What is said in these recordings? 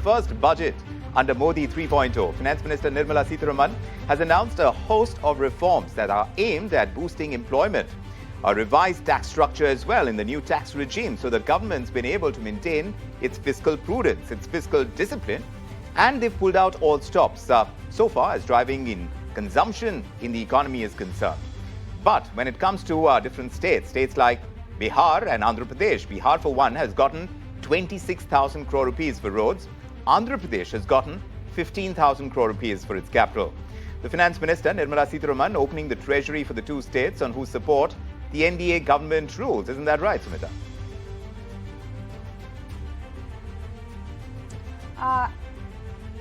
first budget under Modi 3.0. Finance Minister Nirmala Sitharaman has announced a host of reforms that are aimed at boosting employment. A revised tax structure as well in the new tax regime, so the government's been able to maintain its fiscal prudence, its fiscal discipline, and they've pulled out all stops so far as driving in consumption in the economy is concerned. But when it comes to different states like Bihar and Andhra Pradesh, Bihar for one has gotten 26,000 crore rupees for roads. Andhra Pradesh has gotten 15,000 crore rupees for its capital. The Finance Minister Nirmala Sitharaman opening the treasury for the two states on whose support the NDA government rules. Isn't that right, Sumita?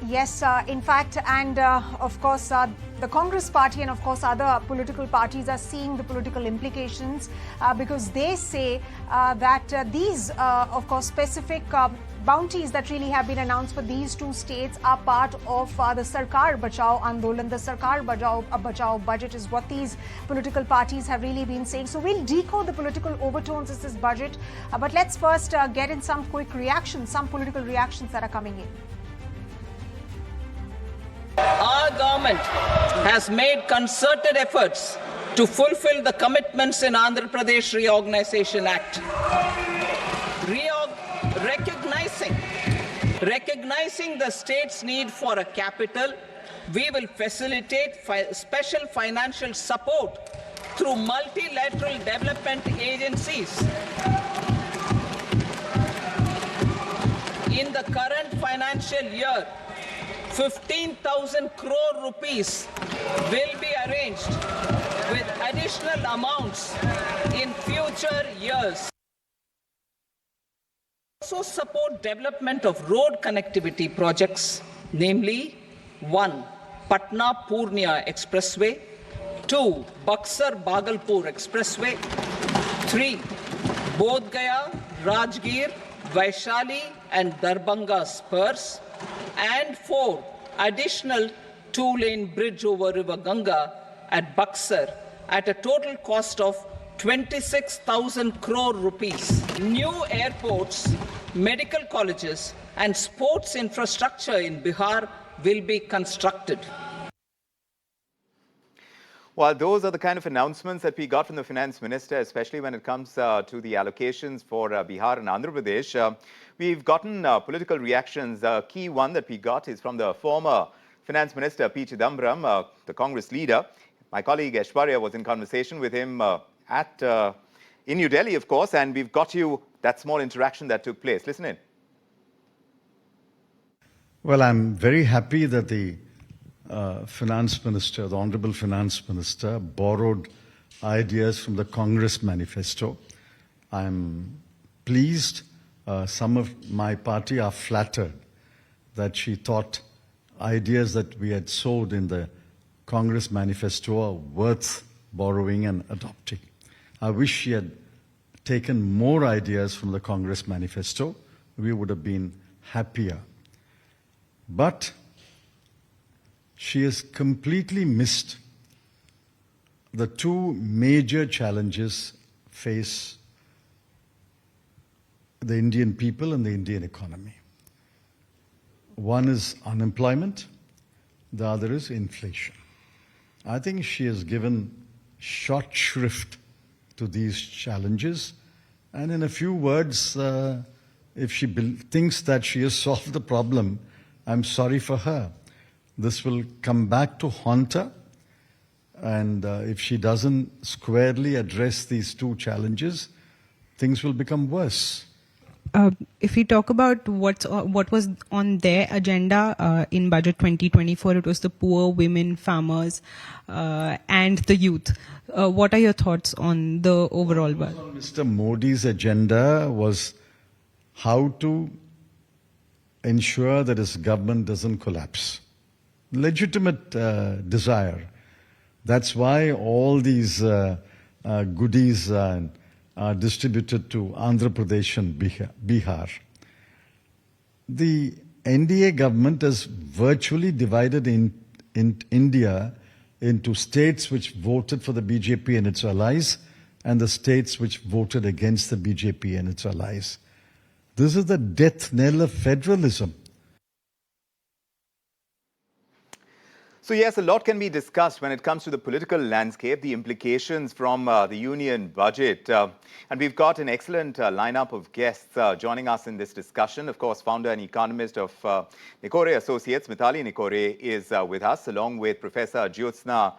Yes, in fact, and of course, the Congress party and of course other political parties are seeing the political implications because they say that these, of course, specific bounties that really have been announced for these two states are part of the Sarkar Bachao Andolan. The Sarkar Bachao Budget is what these political parties have really been saying. So we'll decode the political overtones of this budget. But let's first get in some quick reactions, some political reactions that are coming in. Our government has made concerted efforts to fulfill the commitments in Andhra Pradesh Reorganization Act. Recognizing the state's need for a capital, we will facilitate special financial support through multilateral development agencies. In the current financial year, 15,000 crore rupees will be arranged with additional amounts in future years. Also support development of road connectivity projects, namely 1. Patna-Purnia Expressway, 2. Buxar-Bhagalpur Expressway, 3. Bodh Gaya, Rajgir, Vaishali and Darbhanga spurs, and 4. Additional 2-lane bridge over River Ganga at Buxar at a total cost of 26,000 crore rupees. New airports, medical colleges and sports infrastructure in Bihar will be constructed. Well, those are the kind of announcements that we got from the Finance Minister, especially when it comes to the allocations for Bihar and Andhra Pradesh. We've gotten political reactions. The key one that we got is from the former Finance Minister, P. Chidambaram, the Congress leader. My colleague Aishwarya was in conversation with him in New Delhi, of course, and we've got you that small interaction that took place. Listen in. Well, I'm very happy that the Finance Minister, the Honorable Finance Minister, borrowed ideas from the Congress manifesto. I'm pleased. Some of my party are flattered that she thought ideas that we had sowed in the Congress manifesto are worth borrowing and adopting. I wish she had taken more ideas from the Congress manifesto. We would have been happier. But she has completely missed the two major challenges face the Indian people and the Indian economy. One is unemployment, the other is inflation. I think she has given short shrift to these challenges, and in a few words, if she thinks that she has solved the problem, I'm sorry for her. This will come back to haunt her, and if she doesn't squarely address these two challenges, things will become worse. If we talk about what was on their agenda in Budget 2024, it was the poor, women, farmers, and the youth. What are your thoughts on the overall budget? Mr. Modi's agenda was how to ensure that his government doesn't collapse. Legitimate desire. That's why all these goodies are distributed to Andhra Pradesh and Bihar. The NDA government has virtually divided in India into states which voted for the BJP and its allies and the states which voted against the BJP and its allies. This is the death knell of federalism. So yes, a lot can be discussed when it comes to the political landscape, the implications from the union budget. And we've got an excellent lineup of guests joining us in this discussion. Of course, founder and economist of Nikore Associates, Mithali Nikore, is with us, along with Professor Jyotsna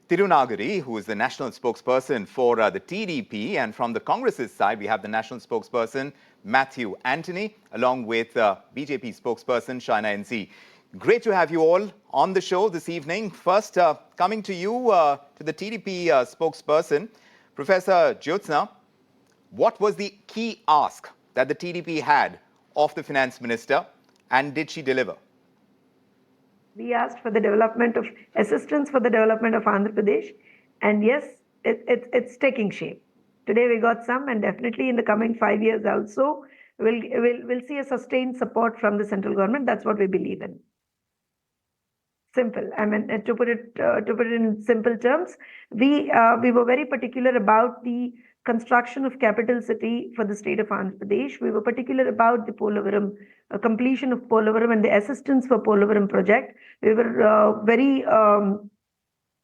Tirunagari, who is the national spokesperson for the TDP. And from the Congress's side, we have the national spokesperson, Matthew Antony, along with BJP spokesperson, Shaina NC. Great to have you all on the show this evening. First, coming to you, to the TDP spokesperson, Professor Jyotsna, what was the key ask that the TDP had of the finance minister, and did she deliver? We asked for the development of assistance for the development of Andhra Pradesh, and yes, it's taking shape. Today we got some, and definitely in the coming 5 years also, we'll see a sustained support from the central government. That's what we believe in. Simple. I mean, to put it in simple terms, we were very particular about the construction of capital city for the state of Andhra Pradesh. We were particular about the Polavaram completion of Polavaram and the assistance for Polavaram project. We were very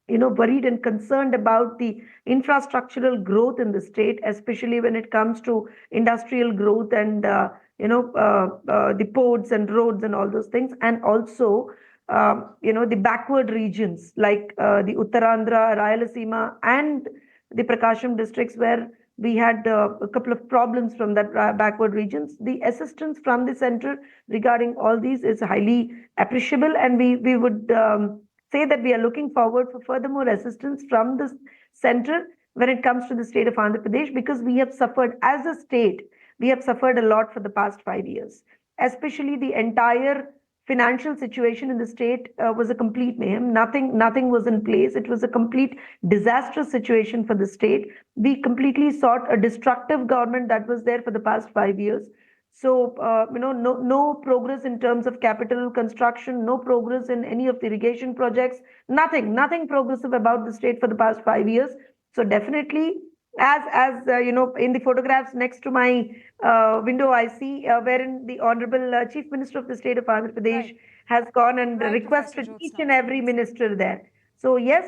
worried and concerned about the infrastructural growth in the state, especially when it comes to industrial growth and the ports and roads and all those things, and also the backward regions like the Uttarandhra, Rayalaseema, and the Prakasham districts, where we had a couple of problems from that backward regions. The assistance from the center regarding all these is highly appreciable, and we would say that we are looking forward for furthermore assistance from the center when it comes to the state of Andhra Pradesh, because we have suffered as a state, we have suffered a lot for the past 5 years, especially the entire financial situation in the state was a complete mayhem. Nothing was in place. It was a complete disastrous situation for the state. We completely sought a destructive government that was there for the past 5 years. So, no progress in terms of capital construction, no progress in any of the irrigation projects, nothing progressive about the state for the past 5 years. So definitely, as in the photographs next to my window, I see wherein the Honorable Chief Minister of the state of Andhra Pradesh has gone and requested each and every minister there. So yes,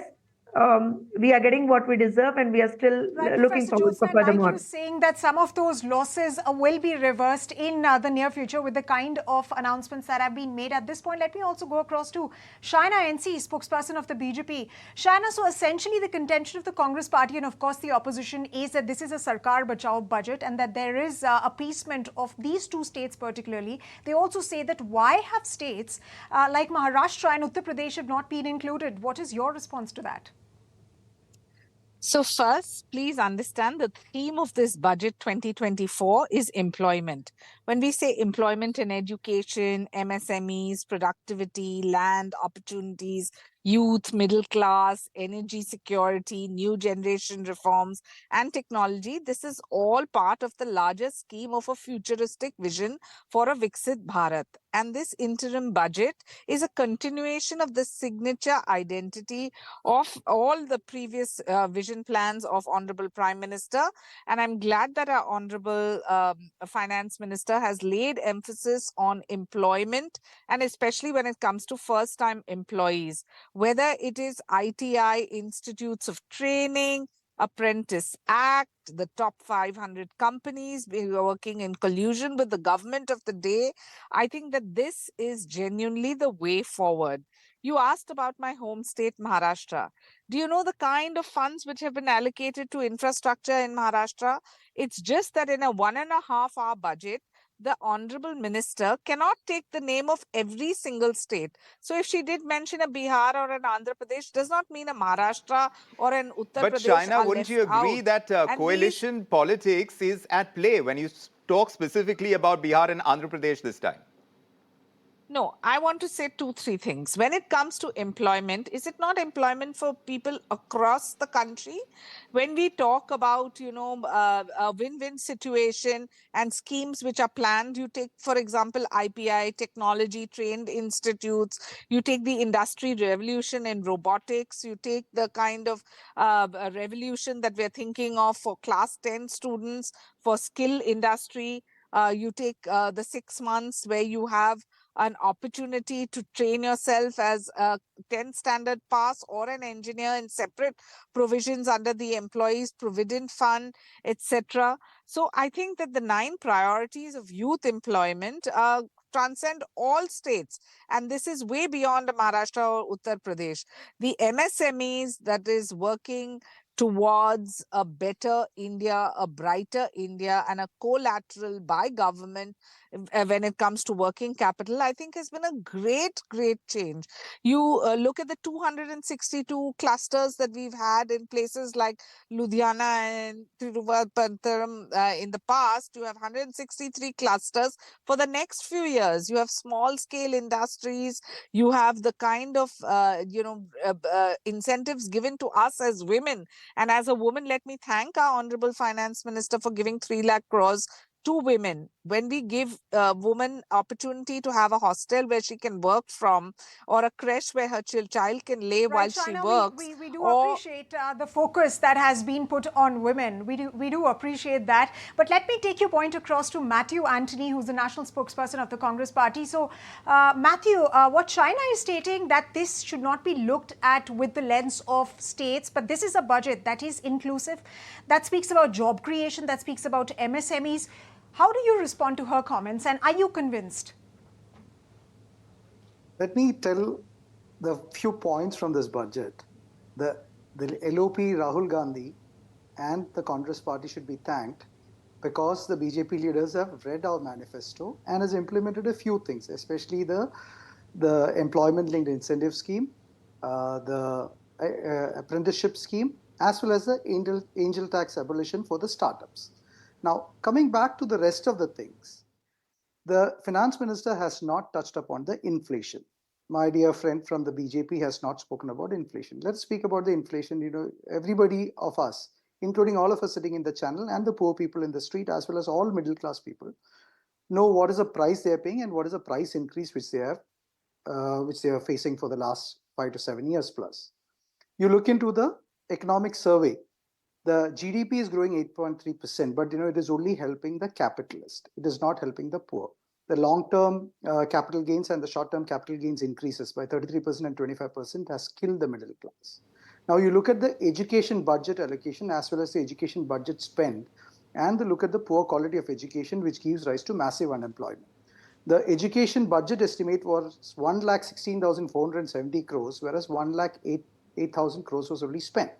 we are getting what we deserve, and we are still looking forward for furthermore. Like you're saying that some of those losses will be reversed in the near future with the kind of announcements that have been made at this point. Let me also go across to Shaina NC, spokesperson of the BJP. Shaina, so essentially the contention of the Congress party and of course the opposition is that this is a Kursi Bachao budget and that there is appeasement of these two states particularly. They also say that why have states like Maharashtra and Uttar Pradesh have not been included? What is your response to that? So first, please understand the theme of this budget 2024 is employment. When we say employment in education, MSMEs, productivity, land, opportunities, youth, middle class, energy security, new generation reforms, and technology, this is all part of the larger scheme of a futuristic vision for a Viksit Bharat. And this interim budget is a continuation of the signature identity of all the previous vision plans of Honorable Prime Minister. And I'm glad that our Honorable Finance Minister has laid emphasis on employment, and especially when it comes to first-time employees, whether it is ITI, institutes of training, Apprentice Act, the top 500 companies working in collusion with the government of the day. I think that this is genuinely the way forward. You asked about my home state, Maharashtra. Do you know the kind of funds which have been allocated to infrastructure in Maharashtra? It's just that in a 1.5-hour budget, the Honorable Minister cannot take the name of every single state. So if she did mention a Bihar or an Andhra Pradesh, does not mean a Maharashtra or an Uttar Pradesh. But Shaina, wouldn't you agree that coalition politics is at play when you talk specifically about Bihar and Andhra Pradesh this time? No, I want to say 2-3 things. When it comes to employment, is it not employment for people across the country? When we talk about, a win-win situation and schemes which are planned, you take, for example, IPI, technology trained institutes, you take the industry revolution in robotics, you take the kind of revolution that we're thinking of for class 10 students, for skill industry, you take the 6 months where you have an opportunity to train yourself as a 10 standard pass or an engineer in separate provisions under the Employees Provident Fund, etc. So I think that the 9 priorities of youth employment transcend all states. And this is way beyond Maharashtra or Uttar Pradesh. The MSMEs that is working towards a better India, a brighter India, and a collateral by government when it comes to working capital, I think has been a great, great change. You look at the 262 clusters that we've had in places like Ludhiana and Thiruvananthapuram in the past. You have 163 clusters for the next few years. You have small scale industries. You have the kind of incentives given to us as women. And as a woman, let me thank our Honorable Finance Minister for giving 3 lakh crores to women. When we give a woman opportunity to have a hostel where she can work from, or a creche where her child can live while Right, she Shaina, works, we do or appreciate the focus that has been put on women. We do appreciate that. But let me take your point across to Matthew Anthony, who's the national spokesperson of the Congress Party. So, Matthew, what Shaina is stating that this should not be looked at with the lens of states, but this is a budget that is inclusive, that speaks about job creation, that speaks about MSMEs. How do you respond to her comments, and are you convinced? Let me tell the few points from this budget. The LOP Rahul Gandhi and the Congress Party should be thanked because the BJP leaders have read our manifesto and has implemented a few things, especially the employment-linked incentive scheme, the apprenticeship scheme, as well as the angel tax abolition for the startups. Now, coming back to the rest of the things, the finance minister has not touched upon the inflation. My dear friend from the BJP has not spoken about inflation. Let's speak about the inflation. You know, everybody of us, including all of us sitting in the channel and the poor people in the street, as well as all middle class people, know what is the price they are paying and what is the price increase which they are facing for the last 5 to 7 years plus. You look into the economic survey. The GDP is growing 8.3%, but it is only helping the capitalist. It is not helping the poor. The long-term capital gains and the short-term capital gains increases by 33% and 25% has killed the middle class. Now you look at the education budget allocation as well as the education budget spend, and look at the poor quality of education, which gives rise to massive unemployment. The education budget estimate was 1,16,470 crores, whereas 1,08,000 crores was only spent.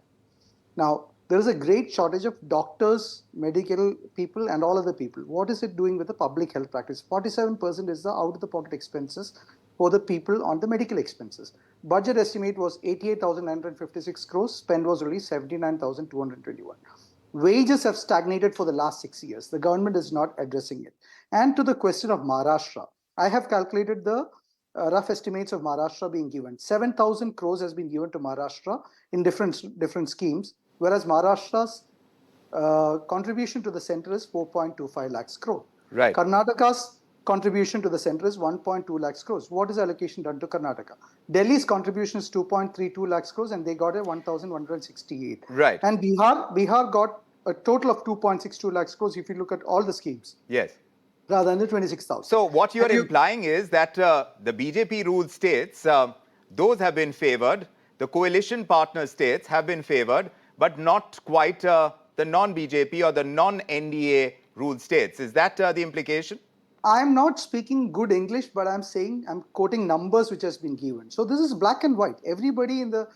Now, there is a great shortage of doctors, medical people, and all other people. What is it doing with the public health practice? 47% is the out-of-the-pocket expenses for the people on the medical expenses. Budget estimate was 88,956 crores. Spend was only 79,221. Wages have stagnated for the last 6 years. The government is not addressing it. And to the question of Maharashtra, I have calculated the rough estimates of Maharashtra being given. 7,000 crores has been given to Maharashtra in different schemes, whereas Maharashtra's contribution to the center is 4.25 lakhs crore. Right. Karnataka's contribution to the center is 1.2 lakhs crores. What is allocation done to Karnataka? Delhi's contribution is 2.32 lakhs crores, and they got a 1,168. Right. And Bihar got a total of 2.62 lakhs crores if you look at all the schemes. Yes. Rather than the 26,000. So what you are implying is that the BJP ruled states, those have been favored, the coalition partner states have been favored, but not quite the non-BJP or the non-NDA ruled states. Is that the implication? I'm not speaking good English, but I'm quoting numbers which has been given. So this is black and white. Everybody in the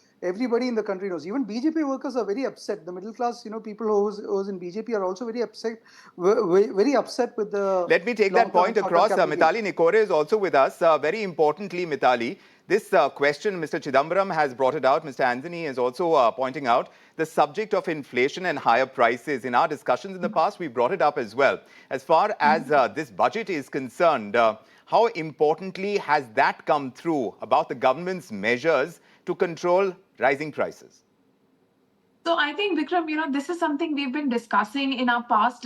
country knows. Even BJP workers are very upset. The middle class, people who's in BJP are also very upset with the. Let me take that point across. Mitali Nikore is also with us. Very importantly, Mitali, this question, Mr. Chidambaram has brought it out. Mr. Anthony is also pointing out the subject of inflation and higher prices. In our discussions in the past, we brought it up as well. As far as this budget is concerned, how importantly has that come through about the government's measures to control rising prices? So I think, Vikram, this is something we've been discussing in our past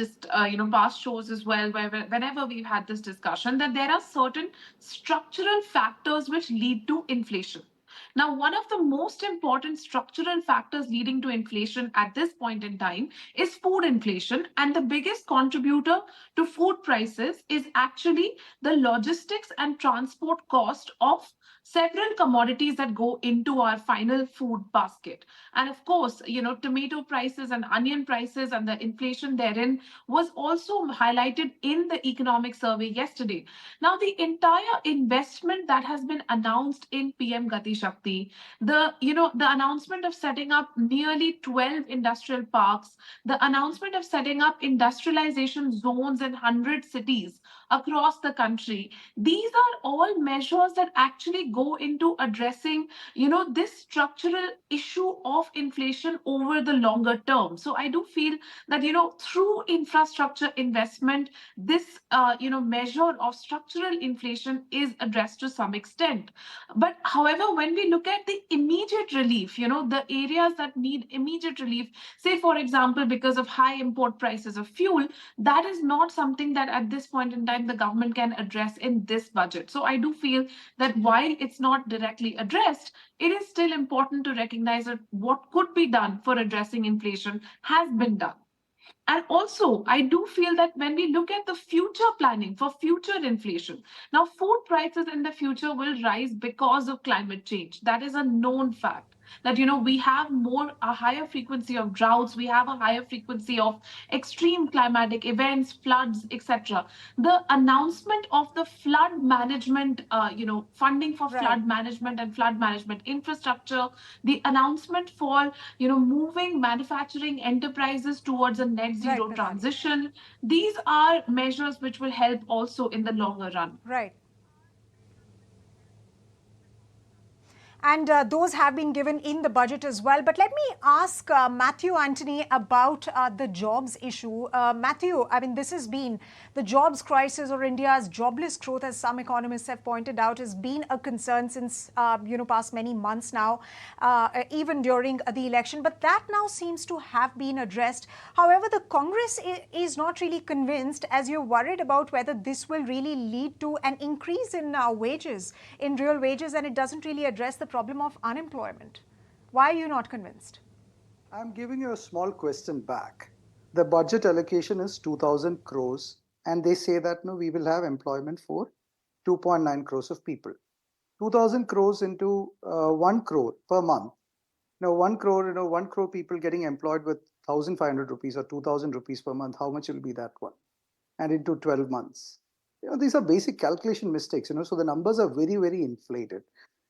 shows as well, where whenever we've had this discussion, that there are certain structural factors which lead to inflation. Now, one of the most important structural factors leading to inflation at this point in time is food inflation. And the biggest contributor to food prices is actually the logistics and transport cost of several commodities that go into our final food basket. And of course, tomato prices and onion prices and the inflation therein was also highlighted in the economic survey yesterday. Now, the entire investment that has been announced in PM Gati Shakti, the announcement of setting up nearly 12 industrial parks, the announcement of setting up industrialization zones in 100 cities across the country, these are all measures that actually go into addressing, this structural issue of inflation over the longer term. So I do feel that, through infrastructure investment, this, measure of structural inflation is addressed to some extent. But however, when we look at the immediate relief, the areas that need immediate relief, say, for example, because of high import prices of fuel, that is not something that at this point in time the government can address in this budget. So I do feel that while it's not directly addressed, it is still important to recognize that what could be done for addressing inflation has been done. And also, I do feel that when we look at the future planning for future inflation, now food prices in the future will rise because of climate change. That is a known fact. That we have a higher frequency of droughts, we have a higher frequency of extreme climatic events, floods, etc. The announcement of the flood management, funding for flood management and flood management infrastructure, the announcement for moving manufacturing enterprises towards a net zero transition. These are measures which will help also in the longer run. Right. And those have been given in the budget as well. But let me ask Matthew Anthony about the jobs issue. Matthew, I mean, this has been the jobs crisis, or India's jobless growth, as some economists have pointed out, has been a concern since, past many months now, even during the election. But that now seems to have been addressed. However, the Congress is not really convinced, as you're worried about whether this will really lead to an increase in wages, in real wages, and it doesn't really address the problem of unemployment. Why are you not convinced? I'm giving you a small question back. The budget allocation is 2,000 crores, and they say that no, we will have employment for 2.9 crores of people. 2,000 crores into 1 crore per month. Now, 1 crore, 1 crore people getting employed with 1,500 rupees or 2,000 rupees per month. How much will be that one? And into 12 months. These are basic calculation mistakes. So the numbers are very, very inflated.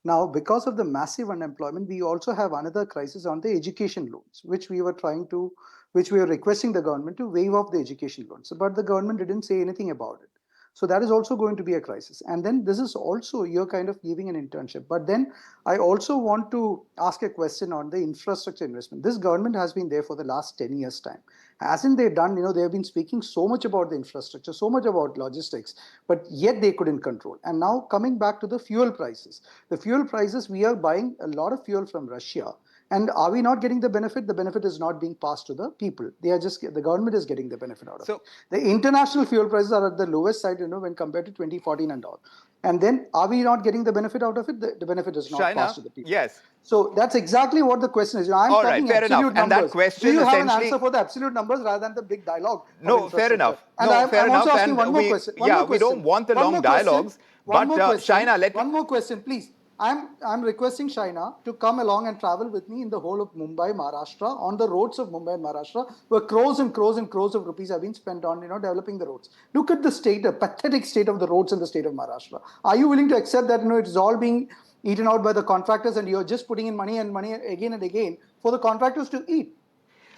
Now, because of the massive unemployment, we also have another crisis on the education loans, which we were requesting the government to waive off the education loans. But the government didn't say anything about it. So that is also going to be a crisis. And then this is also, you're kind of giving an internship. But then I also want to ask a question on the infrastructure investment. This government has been there for the last 10 years' time. Hasn't they done, they have been speaking so much about the infrastructure, so much about logistics, but yet they couldn't control. And now coming back to the fuel prices. The fuel prices, we are buying a lot of fuel from Russia. And are we not getting the benefit? The benefit is not being passed to the people. The government is getting the benefit out of it. The international fuel prices are at the lowest side, when compared to 2014 and all. And then are we not getting the benefit out of it? The benefit is not passed to the people. Yes. So that's exactly what the question is. I'm talking fair absolute enough. numbers. And that question Do you have an essentially... answer for the absolute numbers rather than the big dialogue? No, fair enough. And I'm also asking one more question. We don't want the long dialogues. But Shaina, one more question, please. I'm requesting Shaina to come along and travel with me in the whole of Mumbai, Maharashtra, on the roads of Mumbai and Maharashtra, where crores and crores and crores of rupees have been spent on, developing the roads. Look at the pathetic state of the roads in the state of Maharashtra. Are you willing to accept that, it's all being eaten out by the contractors and you're just putting in money again and again for the contractors to eat?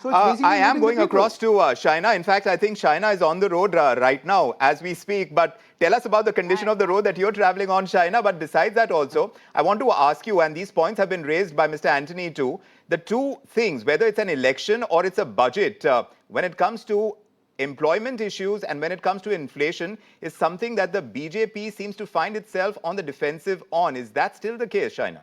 So I am going across to Shaina. In fact, I think Shaina is on the road right now as we speak. But tell us about the condition of the road that you're traveling on, Shaina. But besides that also, I want to ask you, and these points have been raised by Mr. Anthony too, the two things, whether it's an election or it's a budget, when it comes to employment issues and when it comes to inflation, is something that the BJP seems to find itself on the defensive on. Is that still the case, Shaina?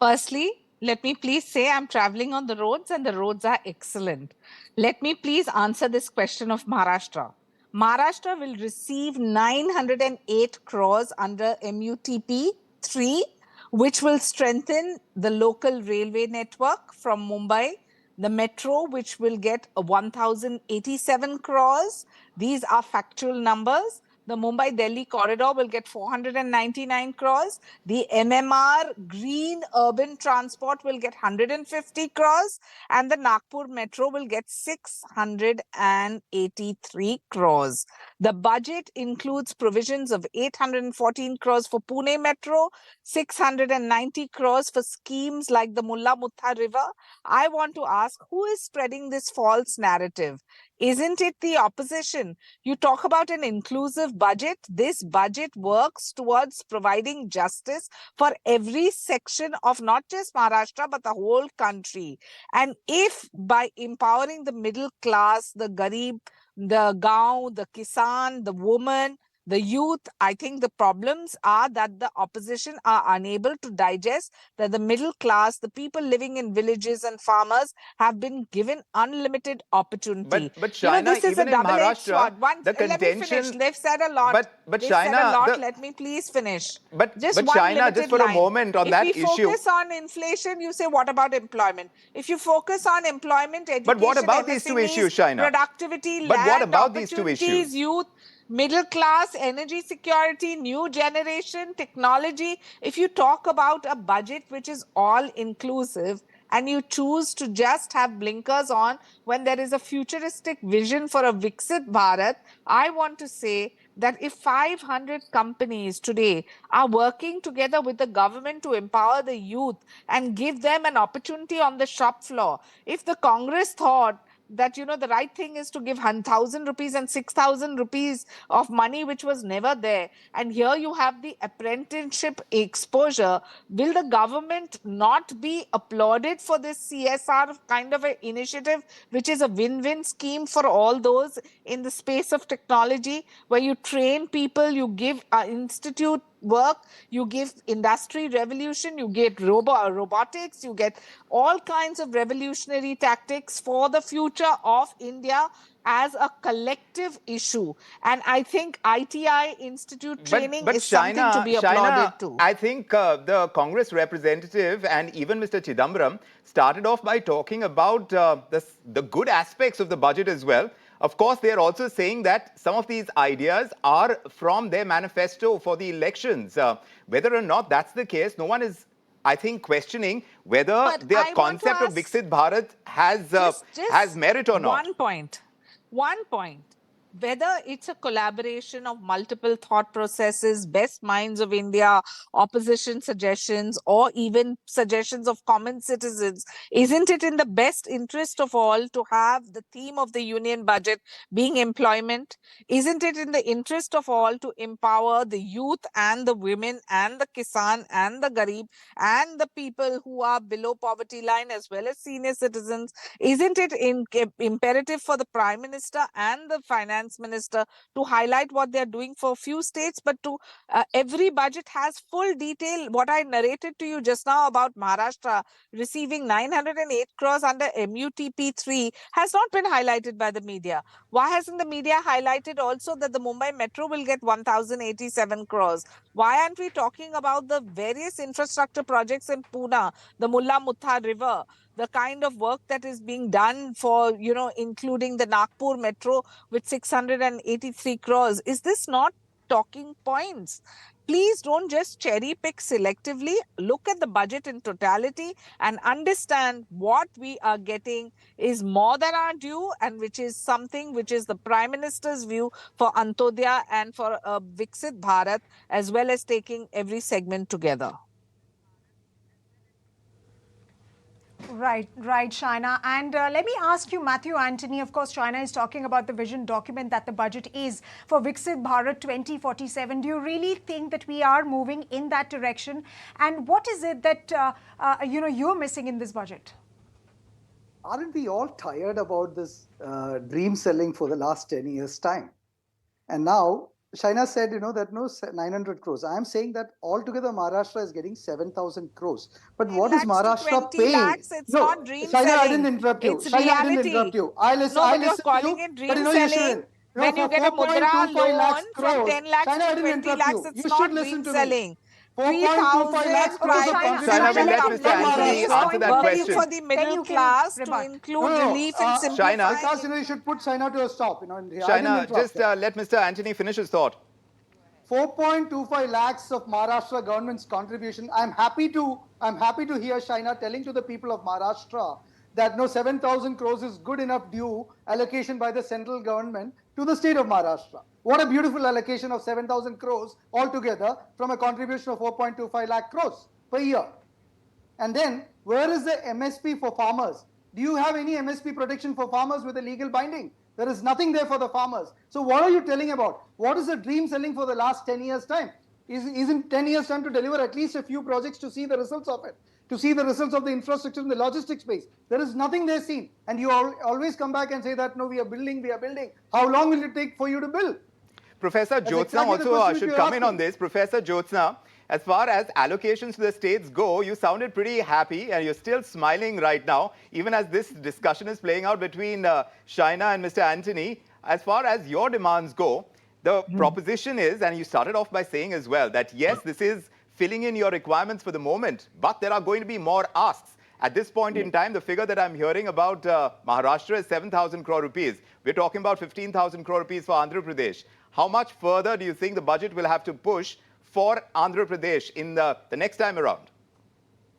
Firstly, let me please say I'm traveling on the roads and the roads are excellent. Let me please answer this question of Maharashtra. Maharashtra will receive 908 crores under MUTP 3 which will strengthen the local railway network from Mumbai, the metro, which will get 1,087 crores. These are factual numbers. The Mumbai-Delhi corridor will get 499 crores. The MMR green urban transport will get 150 crores. And the Nagpur metro will get 683 crores. The budget includes provisions of 814 crores for Pune metro, 690 crores for schemes like the Mulla Mutha River. I want to ask, who is spreading this false narrative? Isn't it the opposition? You talk about an inclusive budget. This budget works towards providing justice for every section of not just Maharashtra, but the whole country. And if by empowering the middle class, the garib, the gaon, the kisan, the woman, the youth, I think the problems are that the opposition are unable to digest that the middle class, the people living in villages and farmers have been given unlimited opportunity. But Shaina, this is even a in double-edged sword. Maharashtra, the Let me finish. contention. They've said a lot. But They've Shaina, said a lot. Let me please finish. But one Shaina, just for line. a moment on that issue. If we focus on inflation, you say, what about employment? If you focus on employment, education, But what about these two issues, Shaina? Productivity, But land, what about these two issues? Youth, middle class, energy security, new generation, technology. If you talk about a budget which is all inclusive and you choose to just have blinkers on when there is a futuristic vision for a Viksit Bharat, I want to say that if 500 companies today are working together with the government to empower the youth and give them an opportunity on the shop floor, if the Congress thought that, the right thing is to give 1,000 rupees and 6,000 rupees of money, which was never there. And here you have the apprenticeship exposure. Will the government not be applauded for this CSR kind of an initiative, which is a win-win scheme for all those in the space of technology, where you train people, you give institute work, you give industry revolution, you get robotics, you get all kinds of revolutionary tactics for the future of India as a collective issue. And I think ITI Institute training is something to be applauded too. I think the Congress representative and even Mr. Chidambaram started off by talking about the good aspects of the budget as well. Of course, they are also saying that some of these ideas are from their manifesto for the elections. Whether or not that's the case, no one is, I think, questioning whether their concept of Viksit Bharat has merit or not. One point. Whether it's a collaboration of multiple thought processes, best minds of India, opposition suggestions, or even suggestions of common citizens, isn't it in the best interest of all to have the theme of the union budget being employment? Isn't it in the interest of all to empower the youth and the women and the kisan and the garib and the people who are below poverty line as well as senior citizens? Isn't it imperative for the Prime Minister and the Finance Minister to highlight what they're doing for a few states, but to every budget has full detail? What I narrated to you just now about Maharashtra receiving 908 crores under MUTP3 has not been highlighted by the media. Why hasn't the media highlighted also that the Mumbai Metro will get 1,087 crores? Why aren't we talking about the various infrastructure projects in Pune, the Mulla Mutha River, the kind of work that is being done for, including the Nagpur Metro with 683 crores? Is this not talking points? Please don't just cherry pick selectively. Look at the budget in totality and understand what we are getting is more than our due, and which is something which is the Prime Minister's view for Antodaya and for Viksit Bharat, as well as taking every segment together. Right, Shaina. And let me ask you, Matthew Anthony, of course, Shaina is talking about the vision document that the budget is for Viksit Bharat 2047. Do you really think that we are moving in that direction? And what is it that, you're missing in this budget? Aren't we all tired about this dream selling for the last 10 years' time? And now, Shaina said, that no 900 crores. I am saying that altogether Maharashtra is getting 7,000 crores. But what is Maharashtra paying? Lakhs, it's not dream Shaina, selling. I didn't interrupt you. It's Shaina, reality. I didn't interrupt you. I listen you're calling it dream selling. When you get a mudra loan from 10 lakhs to 20 lakhs, it's not dream selling. 4.25 lakhs crores of private China, we'll let sector Mr. Anthony companies answer that working question. for the Then middle you can class to rebut. include relief and China. simplifying. Vikas, you should put China to a stop. I didn't Shaina, interrupt just you. let Mr. Anthony finish his thought. 4.25 lakhs of Maharashtra government's contribution. I'm happy to hear Shaina telling to the people of Maharashtra that no 7,000 crores is good enough due allocation by the central government to the state of Maharashtra. What a beautiful allocation of 7,000 crores altogether from a contribution of 4.25 lakh crores per year. And then, where is the MSP for farmers? Do you have any MSP protection for farmers with a legal binding? There is nothing there for the farmers. So what are you telling about? What is the dream selling for the last 10 years' time? Isn't 10 years' time to deliver at least a few projects to see the results of it, to see the results of the infrastructure in the logistics space? There is nothing there seen. And you always come back and say that, no, we are building. How long will it take for you to build? Professor That's Jyotsna exactly the also question should you're come in asking. on this. Professor Jyotsna, as far as allocations to the states go, you sounded pretty happy and you're still smiling right now, even as this discussion is playing out between Shaina and Mr. Anthony. As far as your demands go, the proposition is, and you started off by saying as well, that yes, this is filling in your requirements for the moment, but there are going to be more asks. At this point in time, the figure that I'm hearing about Maharashtra is 7,000 crore rupees. We're talking about 15,000 crore rupees for Andhra Pradesh. How much further do you think the budget will have to push for Andhra Pradesh in the next time around?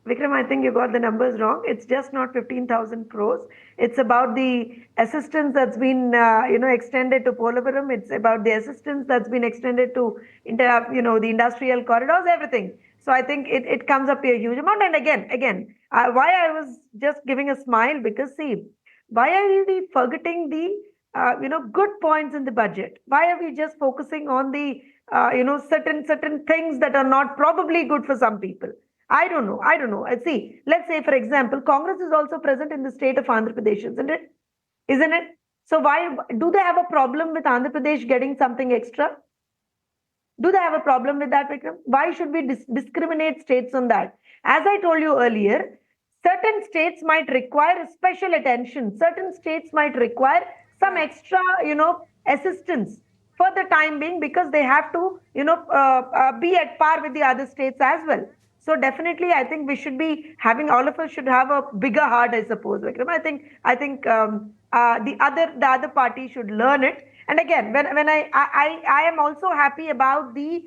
Vikram, I think you got the numbers wrong. It's just not 15,000 crores. It's about the assistance that's been, extended to Polavaram. It's about the assistance that's been extended to, the industrial corridors, everything. So I think it comes up to a huge amount. And again, why I was just giving a smile, because see, why are we forgetting the, good points in the budget? Why are we just focusing on the, certain things that are not probably good for some people? I don't know. See, let's say, for example, Congress is also present in the state of Andhra Pradesh, isn't it? Isn't it? So why do they have a problem with Andhra Pradesh getting something extra? Do they have a problem with that, Vikram? Why should we discriminate states on that? As I told you earlier, certain states might require special attention. Certain states might require some extra, assistance for the time being, because they have to, be at par with the other states as well. So definitely, I think we should be having, all of us should have a bigger heart, I suppose, Vikram. I think the other party should learn it. And again, when I am also happy about the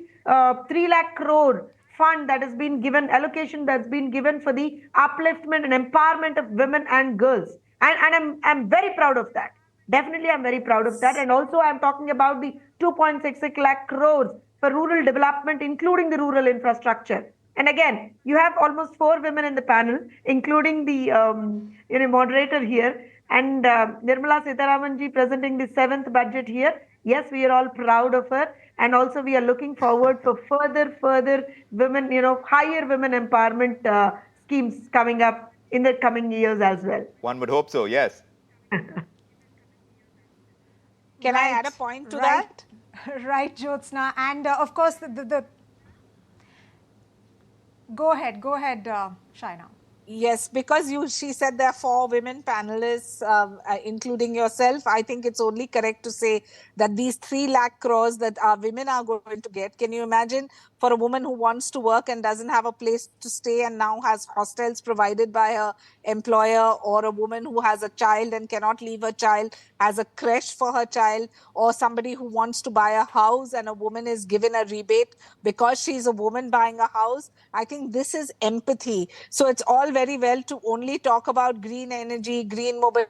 3 lakh crore fund that has been given, allocation that's been given for the upliftment and empowerment of women and girls. And I'm very proud of that. Definitely, I'm very proud of that. And also, I'm talking about the 2.66 lakh crores for rural development, including the rural infrastructure. And again, you have almost 4 women in the panel, including the moderator here, and Nirmala Sitharamanji presenting the 7th budget here. Yes, we are all proud of her, and also we are looking forward for further women, higher women empowerment schemes coming up in the coming years as well. One would hope so, yes. Can I add a point to that? Right, Jyotsna. And of course, Go ahead, Shaina. Yes, because she said there are 4 women panelists, including yourself. I think it's only correct to say that these 3 lakh crores that our women are going to get. Can you imagine for a woman who wants to work and doesn't have a place to stay and now has hostels provided by her employer, or a woman who has a child and cannot leave her child, has a creche for her child, or somebody who wants to buy a house and a woman is given a rebate because she's a woman buying a house? I think this is empathy. So it's all very well to only talk about green energy, green mobility,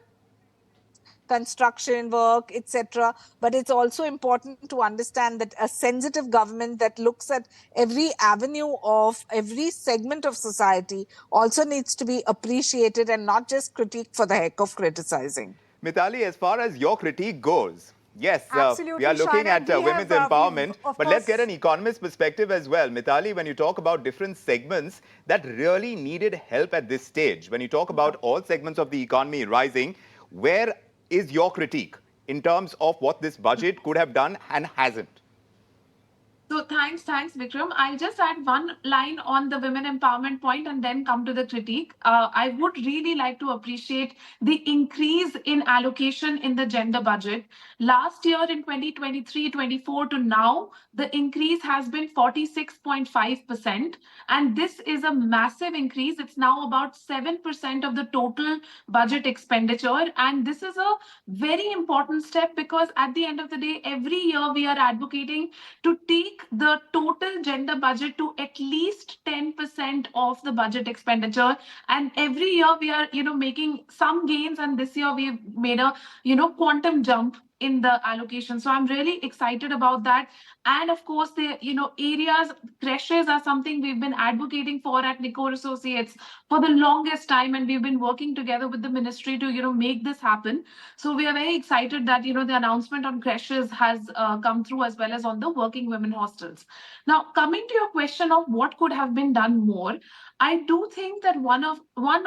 construction work, etc. But it's also important to understand that a sensitive government that looks at every avenue of every segment of society also needs to be appreciated and not just critiqued for the heck of criticizing. Mithali, as far as your critique goes, yes, Absolutely, we are looking Shaina, at women's empowerment, but let's get course, an economist perspective as well. Mithali, when you talk about different segments that really needed help at this stage, when you talk about all segments of the economy rising, where is your critique in terms of what this budget could have done and hasn't? So thanks, Vikram. I'll just add one line on the women empowerment point and then come to the critique. I would really like to appreciate the increase in allocation in the gender budget. Last year in 2023-24 to now, the increase has been 46.5%. And this is a massive increase. It's now about 7% of the total budget expenditure. And this is a very important step because at the end of the day, every year we are advocating to take the total gender budget to at least 10% of the budget expenditure. And every year we are, making some gains. And this year we've made a, quantum jump in the allocation. So I'm really excited about that. And of course, the areas, creches are something we've been advocating for at Nikor Associates for the longest time, and we've been working together with the ministry to make this happen. So we are very excited that the announcement on creches has come through, as well as on the working women hostels. Now, coming to your question of what could have been done more, I do think that one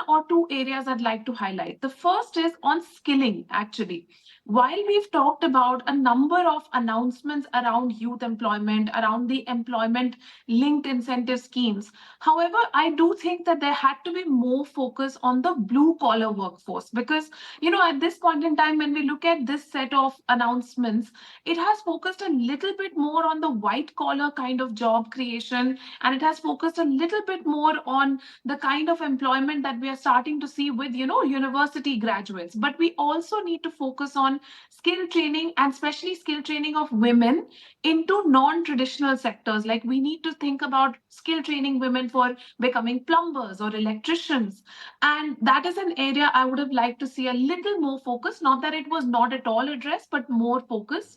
or two areas I'd like to highlight. The first is on skilling, actually. While we've talked about a number of announcements around youth employment, around the employment linked incentive schemes, however, I do think that there had to be more focus on the blue collar workforce because, at this point in time, when we look at this set of announcements, it has focused a little bit more on the white collar kind of job creation, and it has focused a little bit more on the kind of employment that we are starting to see with, university graduates. But we also need to focus on skill training, and especially skill training of women into non-traditional sectors. Like we need to think about skill training women for becoming plumbers or electricians. And that is an area I would have liked to see a little more focus, not that it was not at all addressed, but more focus.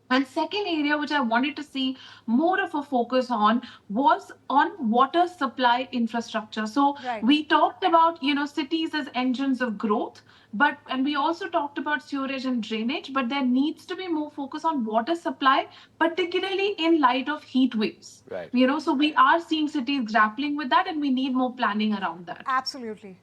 And second area which I wanted to see more of a focus on was on water supply infrastructure. So we talked about, cities as engines of growth, and we also talked about sewerage and drainage, but there needs to be more focus on water supply, particularly in light of heat waves. Right. So we are seeing cities grappling with that, and we need more planning around that. Absolutely.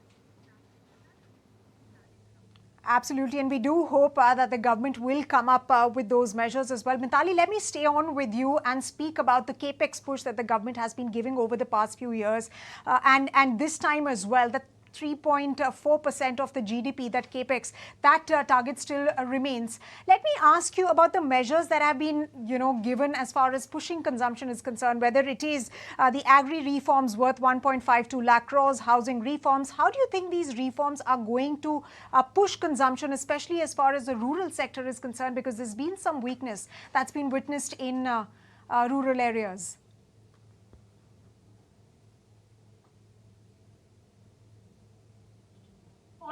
Absolutely, and we do hope that the government will come up with those measures as well. Mithali, let me stay on with you and speak about the capex push that the government has been giving over the past few years, and this time as well, that 3.4% of the GDP, that capex, that target still remains. Let me ask you about the measures that have been, given as far as pushing consumption is concerned, whether it is the agri reforms worth 1.52 lakh crores, housing reforms. How do you think these reforms are going to push consumption, especially as far as the rural sector is concerned? Because there's been some weakness that's been witnessed in rural areas.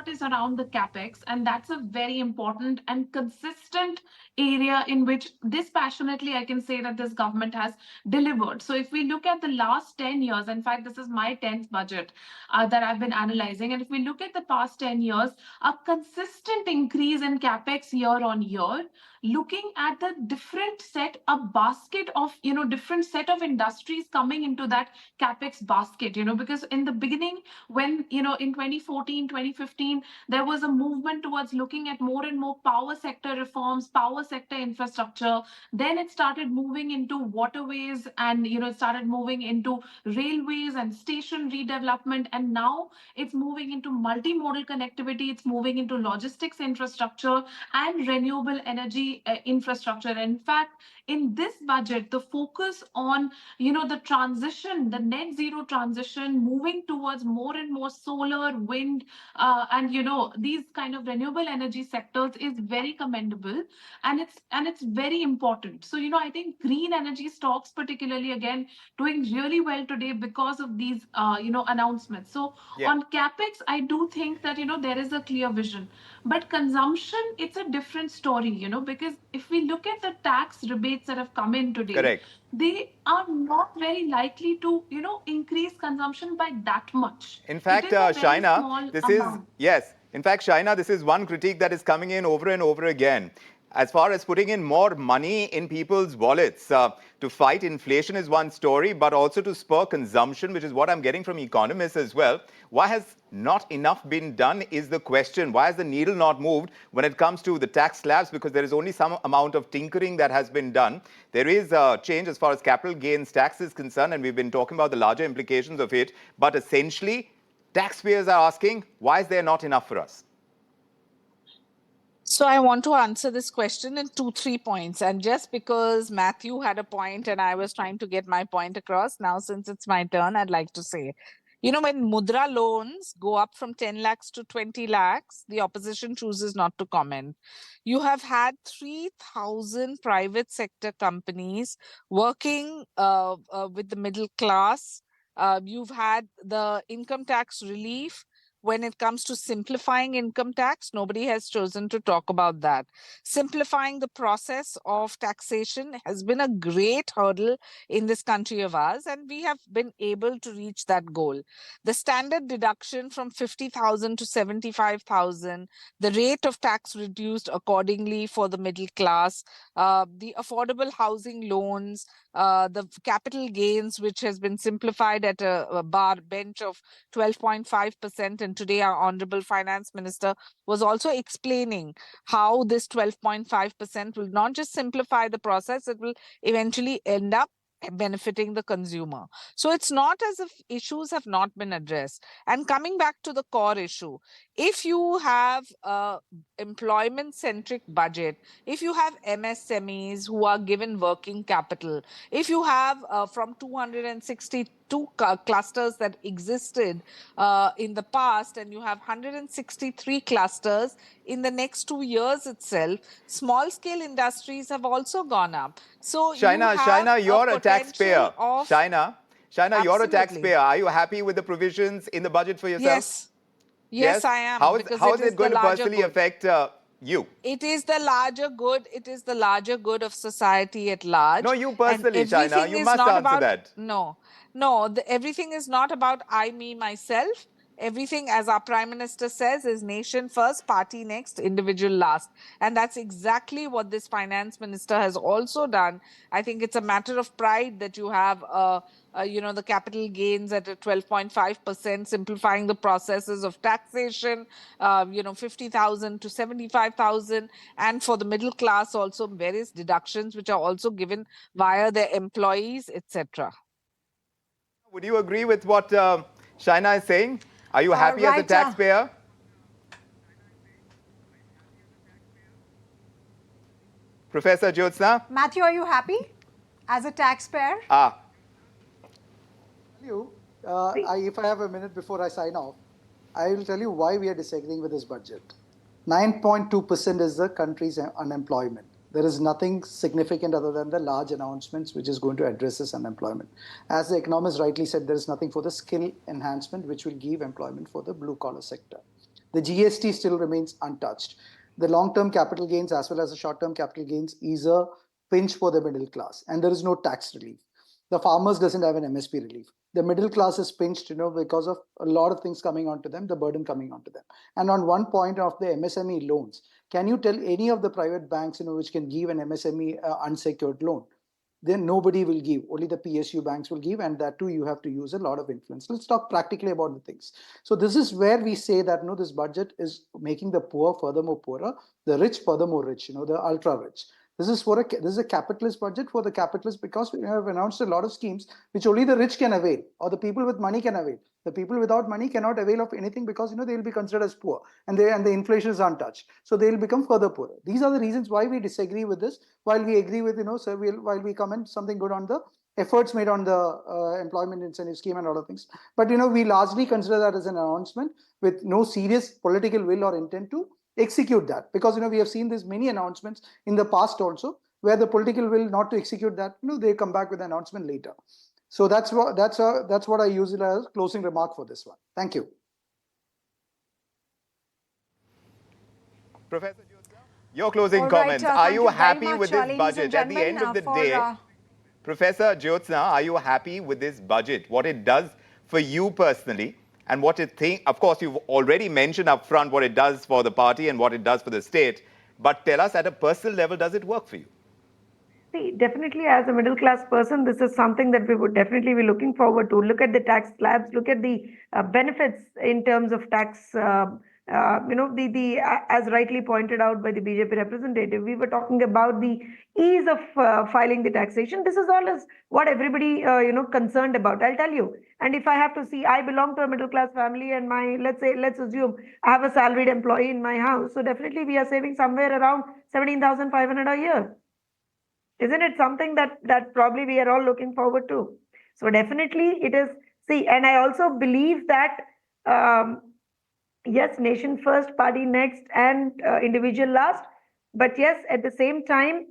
Is around the capex, and that's a very important and consistent area in which dispassionately I can say that this government has delivered. So if we look at the last 10 years, in fact, this is my 10th budget that I've been analyzing, and if we look at the past 10 years, a consistent increase in capex year on year, looking at the different set, a basket of, different set of industries coming into that capex basket, because in the beginning, when, in 2014, 2015, there was a movement towards looking at more and more power sector reforms, power sector infrastructure. Then it started moving into waterways, and, it started moving into railways and station redevelopment. And now it's moving into multimodal connectivity. It's moving into logistics infrastructure and renewable energy infrastructure. In fact, in this budget, the focus on, the transition, the net zero transition, moving towards more and more solar, wind, and, these kind of renewable energy sectors is very commendable, and it's very important. So, I think green energy stocks, particularly, again, doing really well today because of these, announcements. So on capex, I do think that, there is a clear vision, but consumption, it's a different story, because if we look at the tax rebates that have come in today, correct, they are not very likely to, increase consumption by that much. In fact, Shaina, this is one critique that is coming in over and over again. as far as putting in more money in people's wallets to fight inflation is one story, but also to spur consumption, which is what I'm getting from economists as well. Why has not enough been done is the question. Why has the needle not moved when it comes to the tax slabs? Because there is only some amount of tinkering that has been done. There is a change as far as capital gains tax is concerned, and we've been talking about the larger implications of it. But essentially, taxpayers are asking, why is there not enough for us? So I want to answer this question in 3 points. And just because Matthew had a point and I was trying to get my point across, now since it's my turn, I'd like to say, when Mudra loans go up from 10 lakhs to 20 lakhs, the opposition chooses not to comment. You have had 3,000 private sector companies working with the middle class. You've had the income tax relief. When it comes to simplifying income tax, nobody has chosen to talk about that. Simplifying the process of taxation has been a great hurdle in this country of ours, and we have been able to reach that goal. The standard deduction from 50,000 to 75,000, the rate of tax reduced accordingly for the middle class, the affordable housing loans, the capital gains, which has been simplified at a bar bench of 12.5%. And today our Honorable Finance Minister was also explaining how this 12.5% will not just simplify the process, it will eventually end up benefiting the consumer. So it's not as if issues have not been addressed. And coming back to the core issue, if you have a employment-centric budget, if you have MSMEs who are given working capital, if you have from 262 clusters that existed in the past, and you have 163 clusters in the next 2 years itself, small-scale industries have also gone up. So Shaina, you're a taxpayer. Of... Shaina, you're a Absolutely. taxpayer. Are you happy with the provisions in the budget for yourself? Yes, I am. How is it going to personally affect you? It is the larger good. It is the larger good of society at large. No, you personally, Shaina. You must answer that. No. Everything is not about I, me, myself. Everything, as our Prime Minister says, is nation first, party next, individual last. And that's exactly what this Finance Minister has also done. I think it's a matter of pride that you have the capital gains at a 12.5%, simplifying the processes of taxation, 50,000 to 75,000, and for the middle class also various deductions which are also given via their employees, etc. Would you agree with what Shaina is saying? Are you happy as a taxpayer? Professor Jyotsna? Matthew, are you happy as a taxpayer? If I have a minute before I sign off, I will tell you why we are disagreeing with this budget. 9.2% is the country's unemployment. There is nothing significant other than the large announcements which is going to address this unemployment. As the economist rightly said, there is nothing for the skill enhancement which will give employment for the blue-collar sector. The GST still remains untouched. The long-term capital gains as well as the short-term capital gains is a pinch for the middle class, and there is no tax relief. The farmers doesn't have an MSP relief. The middle class is pinched, because of a lot of things coming onto them, the burden coming onto them. And on one point of the MSME loans, can you tell any of the private banks, which can give an MSME unsecured loan? Then nobody will give. Only the PSU banks will give, and that too you have to use a lot of influence. Let's talk practically about the things. So this is where we say that this budget is making the poor furthermore poorer, the rich furthermore rich, the ultra rich. This is a capitalist budget for the capitalists, because we have announced a lot of schemes which only the rich can avail, or the people with money can avail. The people without money cannot avail of anything, because they will be considered as poor, and the inflation is untouched, so they will become further poorer. These are the reasons why we disagree with this, while we agree with while we comment something good on the efforts made on the employment incentive scheme and other things. But we largely consider that as an announcement with no serious political will or intent to execute that, because we have seen these many announcements in the past also, where the political will not to execute that, they come back with an announcement later. So that's what I use it as closing remark for this one. Thank you. Professor Jyotsna, your closing comments. Are you happy with this budget? At the end of the day, Professor Jyotsna, are you happy with this budget? What it does for you personally? And what it of course, you've already mentioned up front what it does for the party and what it does for the state. But tell us, at a personal level, does it work for you? See, definitely as a middle class person, this is something that we would definitely be looking forward to. Look at the tax slabs, look at the benefits in terms of tax. As rightly pointed out by the BJP representative, we were talking about the ease of filing the taxation. This is all is what everybody concerned about. I'll tell you. And if I have to see, I belong to a middle class family, and let's assume I have a salaried employee in my house. So definitely we are saving somewhere around 17,500 a year. Isn't it something that probably we are all looking forward to? So definitely it is. See, and I also believe that yes, nation first, party next, and individual last. But yes, at the same time,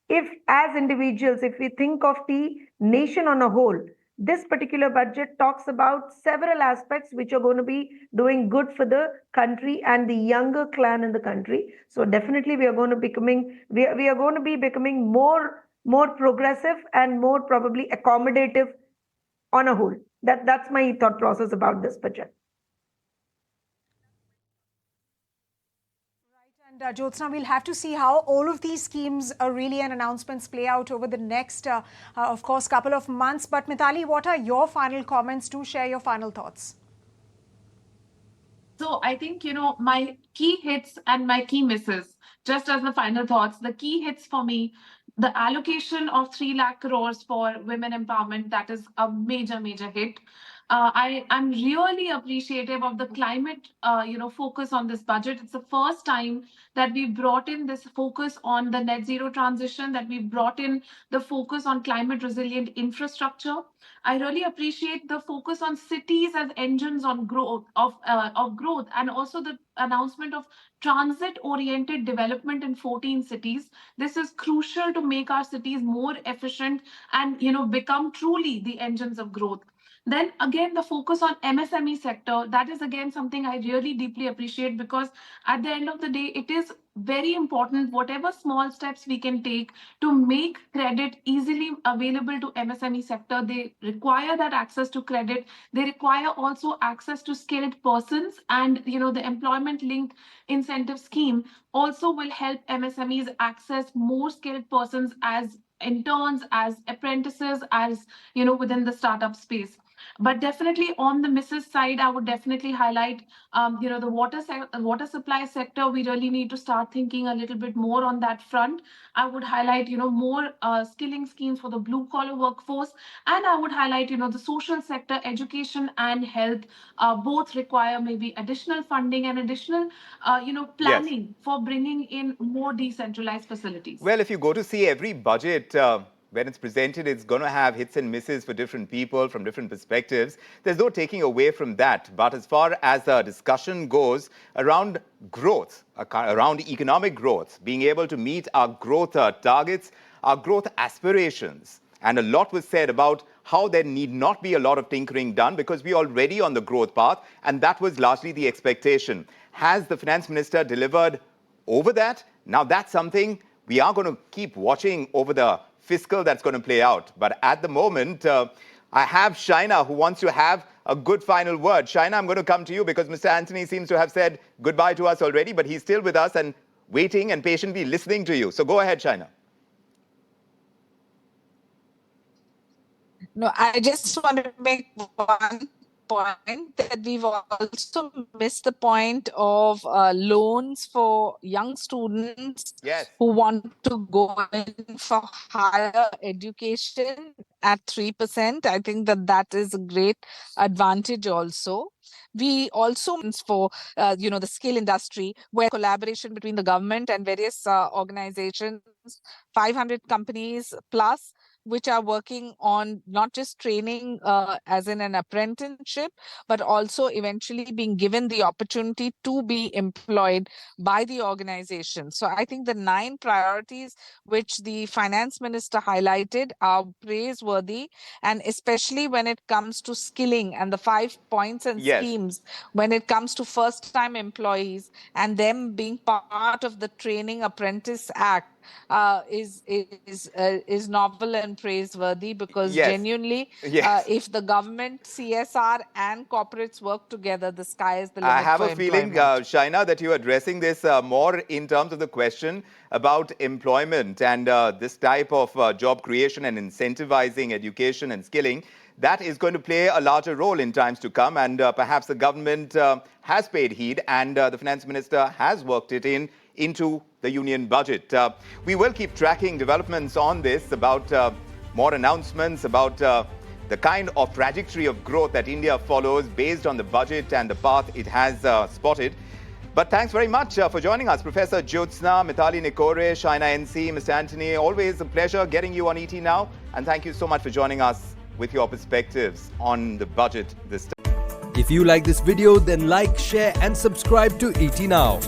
if as individuals, if we think of the nation on a whole, this particular budget talks about several aspects which are going to be doing good for the country and the younger clan in the country. So definitely we are going to be becoming more progressive and more probably accommodative on a whole. That's my thought process about this budget. And Jyotsna, we'll have to see how all of these schemes really and announcements play out over the next, of course, couple of months. But Mithali, what are your final comments? Do share your final thoughts. So I think, my key hits and my key misses, just as the final thoughts, the key hits for me, the allocation of 3 lakh crores for women empowerment, that is a major, major hit. I'm really appreciative of the climate, focus on this budget. It's the first time that we brought in this focus on the net zero transition, that we brought in the focus on climate resilient infrastructure. I really appreciate the focus on cities as engines on growth of growth, and also the announcement of transit-oriented development in 14 cities. This is crucial to make our cities more efficient and become truly the engines of growth. Then again, the focus on MSME sector, that is again something I really deeply appreciate, because at the end of the day, it is very important, whatever small steps we can take to make credit easily available to MSME sector. They require that access to credit. They require also access to skilled persons, and the employment linked incentive scheme also will help MSMEs access more skilled persons as interns, as apprentices, as within the startup space. But definitely on the misses side, I would definitely highlight, the water supply sector. We really need to start thinking a little bit more on that front. I would highlight, more skilling schemes for the blue collar workforce, and I would highlight, the social sector, education and health, both require maybe additional funding and additional, planning for bringing in more decentralized facilities. Well, if you go to see every budget, when it's presented, it's going to have hits and misses for different people from different perspectives. There's no taking away from that. But as far as the discussion goes around growth, around economic growth, being able to meet our growth targets, our growth aspirations, and a lot was said about how there need not be a lot of tinkering done because we're already on the growth path, and that was largely the expectation. Has the finance minister delivered over that? Now, that's something we are going to keep watching over the fiscal that's going to play out. But at the moment, I have Shaina who wants to have a good final word. Shaina, I'm going to come to you because Mr. Anthony seems to have said goodbye to us already, but he's still with us and waiting and patiently listening to you. So go ahead, Shaina. No, I just want to make one point that we've also missed the point of loans for young students who want to go in for higher education at 3%. I think that is a great advantage also. We also for the skill industry, where collaboration between the government and various organizations, 500 companies plus, which are working on not just training as in an apprenticeship, but also eventually being given the opportunity to be employed by the organization. So I think the 9 priorities which the finance minister highlighted are praiseworthy, and especially when it comes to skilling and the 5 points and schemes when it comes to first-time employees and them being part of the Training Apprentice Act. is novel and praiseworthy, because Yes. genuinely, Yes. if the government, CSR, and corporates work together, the sky is the limit. I have for a feeling, employment. Shaina, that you're addressing this more in terms of the question about employment and this type of job creation and incentivizing education and skilling. That is going to play a larger role in times to come, and perhaps the government has paid heed, and the finance minister has worked it into the union budget. We will keep tracking developments on this, about more announcements about the kind of trajectory of growth that India follows based on the budget and the path it has spotted. But thanks very much for joining us, Professor Jyotsna, Mithali Nikore, Shaina NC, Mr. Anthony. Always a pleasure getting you on ET Now. And thank you so much for joining us with your perspectives on the budget this time. If you like this video, then like, share and subscribe to ET Now.